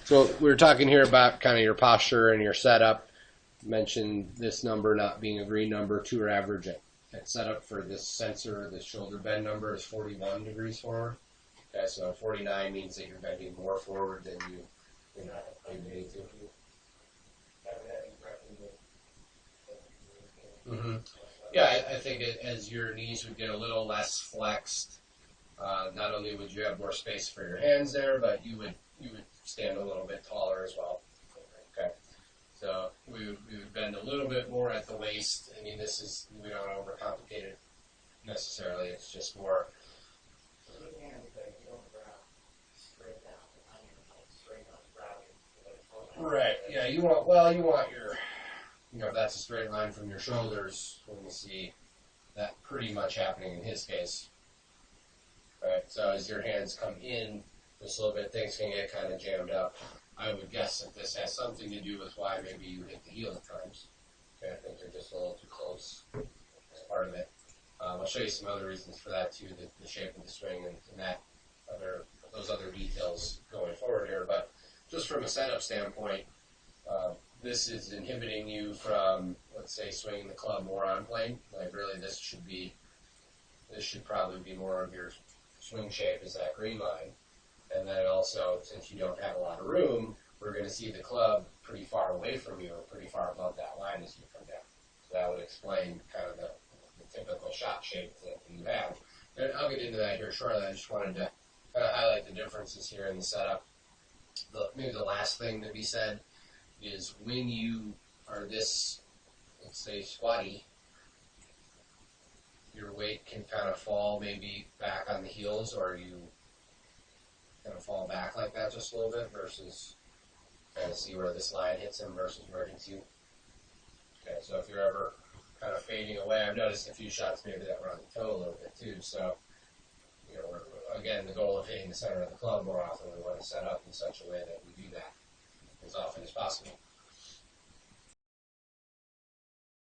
So we were talking here about kind of your posture and your setup. You mentioned this number not being a green number to your average at setup for this sensor. The shoulder bend number is 41 degrees forward. Okay, so 49 means that you're bending more forward than you need to. Mm-hmm. Yeah, I think as your knees would get a little less flexed, not only would you have more space for your hands there, but you would stand a little bit taller as well. Okay, so we would bend a little bit more at the waist. I mean, we don't overcomplicate it necessarily. It's just more. Right. Yeah. You want your. If that's a straight line from your shoulders, when you see that pretty much happening in his case. Right, so as your hands come in just a little bit, things can get kind of jammed up. I would guess that this has something to do with why maybe you hit the heel at times. Okay, I think they're just a little too close as part of it. I'll show you some other reasons for that too, the shape of the swing and those other details going forward here. But just from a setup standpoint, this is inhibiting you from, let's say, swinging the club more on plane. Like really, this should probably be more of your swing shape is that green line. And then also, since you don't have a lot of room, we're going to see the club pretty far away from you or pretty far above that line as you come down. So that would explain kind of the typical shot shape that you have. And I'll get into that here shortly. I just wanted to kind of highlight the differences here in the setup. Maybe the last thing to be said is when you are this, let's say, squatty, your weight can kind of fall maybe back on the heels, or you kind of fall back like that just a little bit versus kind of see where this line hits him versus where it hits you. Okay, so if you're ever kind of fading away, I've noticed a few shots maybe that were on the toe a little bit too. So, again, the goal of hitting the center of the club more often, we want to set up in such a way that we do that as often as possible.